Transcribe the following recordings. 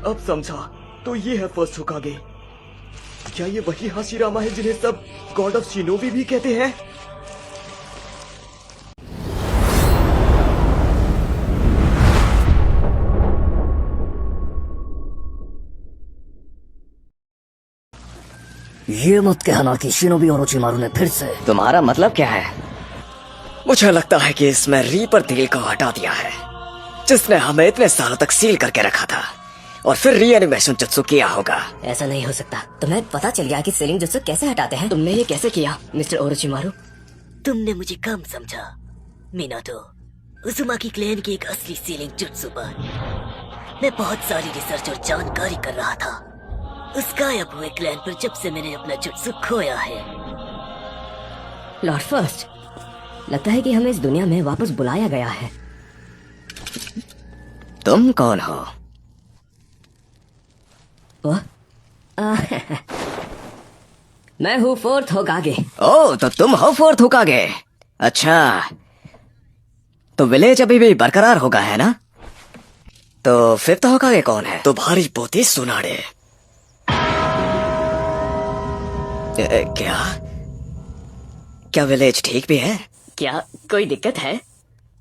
अब समझा, तो ये है फर्स्ट होकागे। क्या ये वही हाशिरामा है जिन्हें सब गॉड ऑफ शिनोबी भी कहते हैं? ये मत कहना कि शिनोबी ओरोचिमारू ने फिर से। तुम्हारा मतलब क्या है? मुझे लगता है कि इसमें रीपर तेल को हटा दिया है, जिसने हमें इतने सालों तक सील करके रखा था, और फिर रीएनिमेशन जुत्सु किया होगा। ऐसा नहीं हो सकता। तुम्हें पता चल गया कि सीलिंग जुत्सु कैसे हटाते हैं? तुमने ये कैसे किया मिस्टर ओरोचिमारू? तुमने मुझे कम समझा मिनाटो। उजुमाकी क्लैन की एक असली सीलिंग जुत्सु पर मैं बहुत सारी रिसर्च और जानकारी कर रहा था। उस गायब हुए क्लैन पर जब से मैंने अपना जुत्सु खोया है। लॉर्ड फर्स्ट, लगता है कि हमें इस दुनिया में वापस बुलाया गया है। तुम कौन हो? मैं हूँ फोर्थ होकागे। ओह, तो तुम हो फोर्थ होकागे। अच्छा, तो विलेज अभी भी बरकरार होगा, है ना? तो फिफ्थ होकागे कौन है? तुम्हारी पोती सुनाडे। क्या विलेज ठीक भी है? क्या कोई दिक्कत है?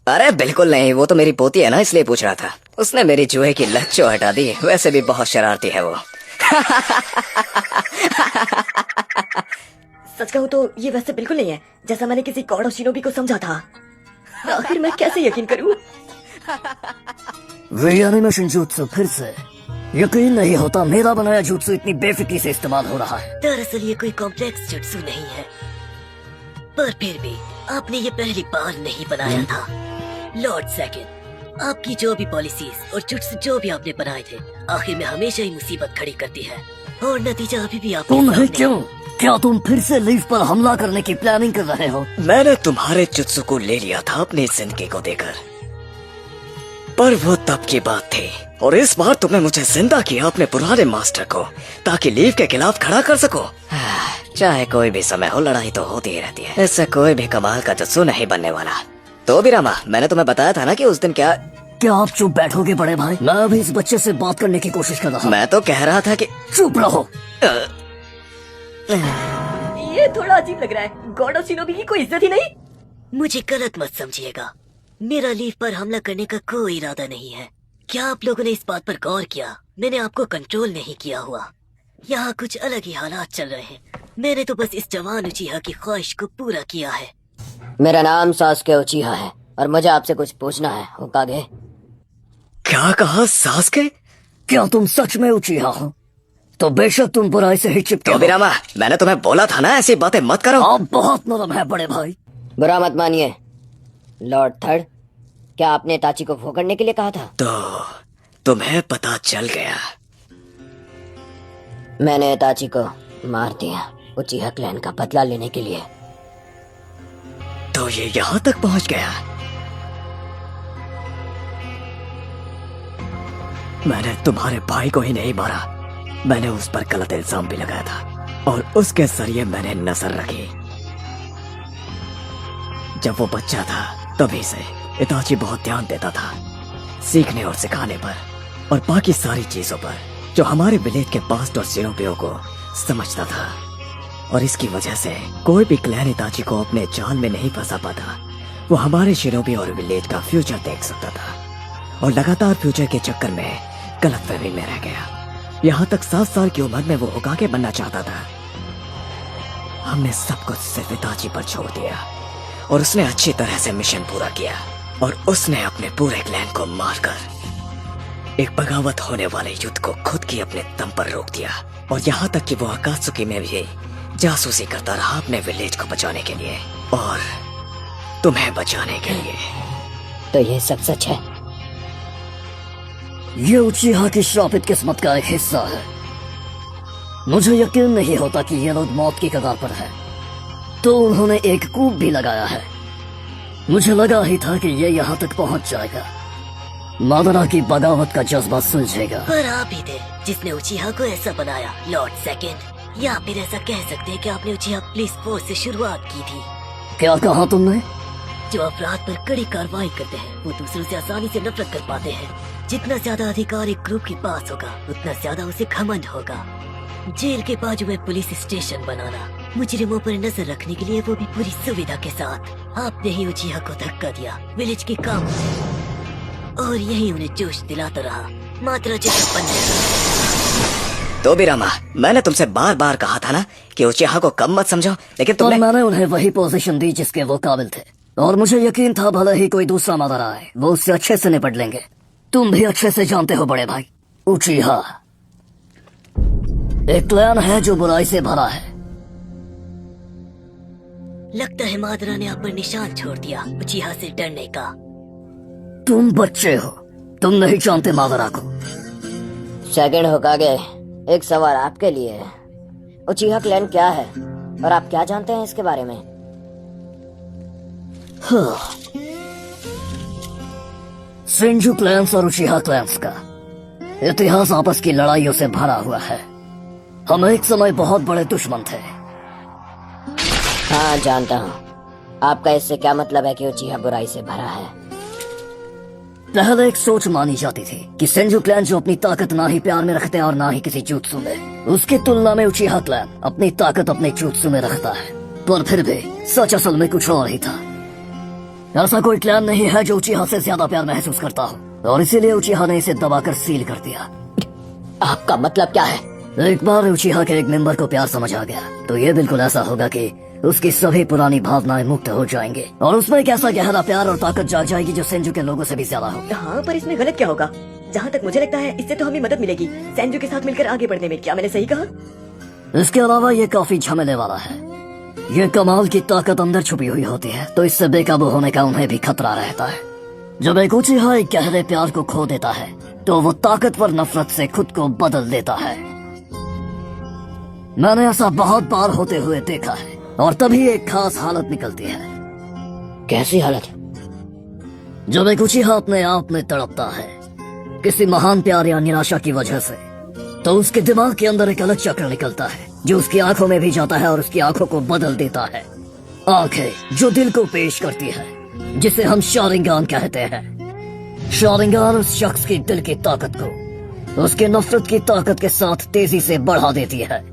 अरे बिल्कुल नहीं, वो तो मेरी पोती है ना, इसलिए पूछ रहा था। उसने मेरी चूहे की लच्चो हटा दी। वैसे भी बहुत शरारती है वो। सच कहूँ तो ये वैसे बिल्कुल नहीं है जैसा मैंने किसी गॉड ऑफ शिनोबी को समझा था। आखिर मैं कैसे यकीन करूँ? रीएनिमेशन जुत्सु फिर से। यकीन नहीं होता मेरा बनाया जुत्सु इतनी बेफिक्री से इस्तेमाल हो रहा है। दरअसल ये कोई कॉम्प्लेक्स जुत्सु नहीं है, पर फिर भी आपने ये पहली बार नहीं बनाया था। लॉर्ड सेकंड, आपकी जो भी पॉलिसीज और जुट्स जो भी आपने बनाए थे, आखिर में हमेशा ही मुसीबत खड़ी करती है, और नतीजा अभी भी आपके तुम है सामने क्यों? क्या तुम फिर से लीफ पर हमला करने की प्लानिंग कर रहे हो? मैंने तुम्हारे जुत्सु को ले लिया था अपनी जिंदगी को देकर, पर वो तब की बात थी, और इस बार तुमने मुझे जिंदा किया अपने पुराने मास्टर को, ताकि लीफ के खिलाफ खड़ा कर सको। चाहे कोई भी समय हो, लड़ाई तो होती ही रहती है। इससे कोई भी कमाल का जुत्सु नहीं बनने वाला। तो भी रामा, मैंने तुम्हें बताया था ना कि उस दिन क्या आप चुप बैठोगे बड़े भाई? मैं अभी इस बच्चे से बात करने की कोशिश कर रहा हूँ। मैं तो कह रहा था कि चुप रहो। ये थोड़ा अजीब लग रहा है। गॉड ऑफ शिनोबी की कोई इज्जत ही नहीं। मुझे गलत मत समझिएगा, मेरा लीफ पर हमला करने का कोई इरादा नहीं है। क्या आप लोगों ने इस बात पर गौर किया? मैंने आपको कंट्रोल नहीं किया हुआ। यहाँ कुछ अलग ही हालात चल रहे हैं। मैंने तो बस इस जवान उचीहा की ख्वाहिश को पूरा किया है। मेरा नाम सासुके उचीहा है और मुझे आपसे कुछ पूछना है होकागे। क्या कहा? सासुके? क्या तुम सच में उचीहा हो? तो बेशक तुम बुराई से ही चिपके हो। रामा, मैंने तुम्हें बोला था ना ऐसी बातें मत करो। आप बहुत नरम है बड़े भाई। बुरा मत मानिए लॉर्ड थर्ड, क्या आपने ताची को भोगने के लिए कहा था? तो तुम्हें पता चल गया। मैंने ताची को मार दिया उचीहा क्लैन का बदला लेने के लिए। तो ये यहाँ तक पहुँच गया। मैंने तुम्हारे भाई को ही नहीं मारा, मैंने उस पर गलत इल्जाम भी लगाया था, और उसके जरिए मैंने नजर रखी। जब वो बच्चा था तभी से इताची बहुत ध्यान देता था सीखने और सिखाने पर, और बाकी सारी चीजों पर जो हमारे विलेज के पास्ट और शिनोबियों को समझता था। और इसकी वजह से कोई भी क्लैन इताची को अपने जाल में नहीं फंसा पाता। वो हमारे शिनोबी और विलेज का फ्यूचर देख सकता था, और लगातार फ्यूचर के चक्कर में गलतफहमी में रह गया। यहाँ तक 7 साल की उम्र में वो होकागे बनना चाहता था। हमने सब कुछ सिर्फ इताची पर छोड़ दिया, और उसने अच्छी तरह से मिशन पूरा किया, और उसने अपने पूरे क्लैन को मारकर एक बगावत होने वाले युद्ध को खुद की अपने दम पर रोक दिया। और यहाँ तक कि वो अकात्सुकी में भी जासूसी करता रहा अपने विलेज को बचाने के लिए, और तुम्हें बचाने के लिए। तो ये सब सच है? ये उचीहा की श्रापित किस्मत का एक हिस्सा है। मुझे यकीन नहीं होता कि ये लोग मौत की कगार पर है, तो उन्होंने एक कूप भी लगाया है। मुझे लगा ही था कि ये यहाँ तक पहुँच जाएगा, मादरा की बगावत का जज्बा सुलझेगा। पर आप ही थे जिसने उचीहा को ऐसा बनाया लॉर्ड सेकंड, या फिर ऐसा कह सकते हैं कि आपने उचीहा पुलिस फोर्स से शुरुआत की थी। क्या कहा तुमने? जो अपराध पर कड़ी कार्रवाई करते हैं वो दूसरों से आसानी से नफरत कर पाते हैं। जितना ज्यादा अधिकार एक ग्रुप के पास होगा उतना ज्यादा उसे घमंड होगा। जेल के बाजू में पुलिस स्टेशन बनाना, मुजरिमों पर नजर रखने के लिए, वो भी पूरी सुविधा के साथ। आपने ही उचिहा को धक्का दिया विलेज के काम में और यही उन्हें जोश दिलाता रहा। मात्रा जैसा बनने तो भी रामा, मैंने तुमसे बार बार कहा था ना कि उचिहा को कम मत समझो, लेकिन और तुमने मैंने उन्हें वही पोजीशन दी जिसके वो काबिल थे, और मुझे यकीन था भले ही कोई दूसरा मादर आए वो उससे अच्छे से निपट लेंगे। तुम भी अच्छे से जानते हो बड़े भाई, उचिहा एक क्लैन है जो बुराई से भरा है। लगता है मादरा ने आप पर निशान छोड़ दिया उचिहा से डरने का। तुम बच्चे हो, तुम नहीं जानते मादरा को। सेकंड होकागे, एक सवाल आपके लिए है। उचिहा क्लैन क्या है और आप क्या जानते हैं इसके बारे में? सेंजू क्लैंस और उचिहा क्लैंस का इतिहास आपस की लड़ाइयों से भरा हुआ है। हम एक समय बहुत बड़े दुश्मन थे। हाँ जानता हूँ। आपका इससे क्या मतलब है कि उचिहा बुराई से भरा है? पहले एक सोच मानी जाती थी कि सेंजू क्लैन जो अपनी ताकत ना ही प्यार में रखते हैं और ना ही किसी जुत्सु में, उसकी तुलना में उचिहा क्लैन अपनी ताकत अपने जुत्सु में रखता है। पर फिर भी सच असल में कुछ और ही था। ऐसा कोई क्लैन नहीं है जो उचिहा से ज्यादा प्यार महसूस करता हो, और इसीलिए उचिहा ने इसे दबाकर सील कर दिया। आपका मतलब क्या है? एक बार उचिहा के एक मेंबर को प्यार समझ आ गया तो ये बिल्कुल ऐसा होगा कि उसकी सभी पुरानी भावनाएं मुक्त हो जाएंगे और उसमें एक ऐसा गहरा प्यार और ताकत जाग जाएगी जो सेंजू के लोगों से भी ज्यादा होगा। हाँ, पर इसमें गलत क्या होगा? जहाँ तक मुझे लगता है इससे तो हमें मदद मिलेगी सेंजू के साथ मिलकर आगे बढ़ने में। क्या मैंने सही कहा? इसके अलावा ये काफी झमेले वाला है। ये कमाल की ताकत अंदर छुपी हुई होती है तो इससे बेकाबू होने का उन्हें भी खतरा रहता है। जब एक उचिहा एक गहरे प्यार को खो देता है तो वो ताकतवर नफरत से खुद को बदल देता है। मैंने ऐसा बहुत बार होते हुए देखा है, और तभी एक खास हालत निकलती है। कैसी हालत? जब एक उचिहा अपने आप में तड़पता है किसी महान प्यार या निराशा की वजह से, तो उसके दिमाग के अंदर एक अलग चक्र निकलता है जो उसकी आंखों में भी जाता है और उसकी आंखों को बदल देता है। आंखें जो दिल को पेश करती है, जिसे हम शारिंगान कहते हैं। शारिंगान उस शख्स की दिल की ताकत को उसके नफरत की ताकत के साथ तेजी से बढ़ा देती है।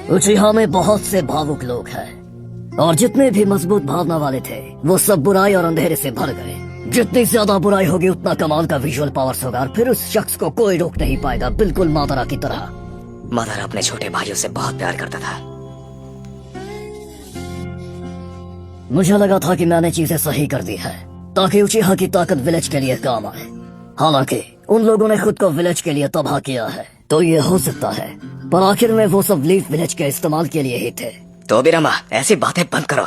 उचिहा में बहुत से भावुक लोग हैं, और जितने भी मजबूत भावना वाले थे वो सब बुराई और अंधेरे से भर गए। जितनी ज्यादा बुराई होगी उतना कमाल का विजुअल पावर्स होगा, और फिर उस शख्स को कोई रोक नहीं पाएगा, बिल्कुल मादरा की तरह। मादरा अपने छोटे भाइयों से बहुत प्यार करता था। मुझे लगा था कि मैंने चीजें सही कर दी है ताकि उचिहा की ताकत विलेज के लिए काम आए। हालांकि उन लोगों ने खुद को विलेज के लिए तबाह किया है, तो ये हो सकता है, पर आखिर में वो सब लीफ विलेज के इस्तेमाल के लिए ही थे। तो भी रमा, ऐसी बातें बंद करो।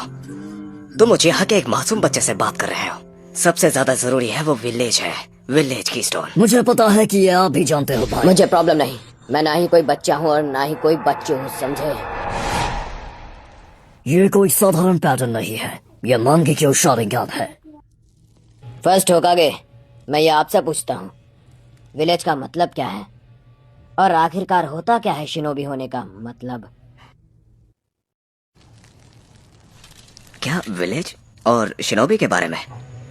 तुम उचिहा के एक मासूम बच्चे से बात कर रहे हो। सबसे ज्यादा जरूरी है वो विलेज है, विलेज की स्टोन। मुझे पता है कि ये आप भी जानते हो भाई। मुझे प्रॉब्लम नहीं, मैं ना ही कोई बच्चा हूँ और ना ही कोई बच्चे हूँ, समझे? ये कोई साधारण पैटर्न नहीं है, ये मांगी क्यों शारिंगान है। फर्स्ट होकागे, मैं ये आपसे पूछता हूँ, विलेज का मतलब क्या है और आखिरकार होता क्या है शिनोबी होने का मतलब? क्या विलेज और शिनोबी के बारे में?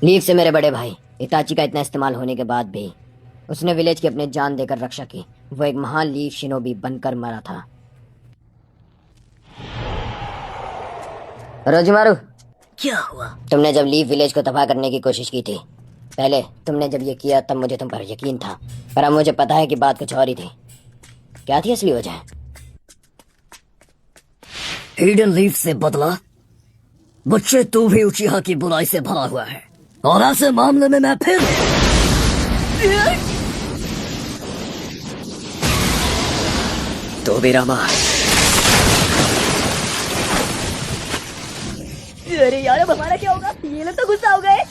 लीव से मेरे बड़े भाई इताची का इतना इस्तेमाल होने के बाद भी उसने विलेज की अपने जान देकर रक्षा की। वो एक महान लीव शिनोबी बनकर मरा था। रोजिमारू, क्या हुआ? तुमने जब लीव विलेज को तबाह करने की कोशिश की थी, पहले तुमने जब ये किया तब मुझे तुम पर यकीन था, पर अब मुझे पता है कि बात कुछ और ही थी। क्या थी असली वजह? हिडन लीफ से बदला? बच्चे, तू भी उचिहा की बुराई से भरा हुआ है, और ऐसे मामले में मैं फिर तो भी रमा, अरे यार, अब हमारा क्या होगा? ये लोग तो गुस्सा हो गए।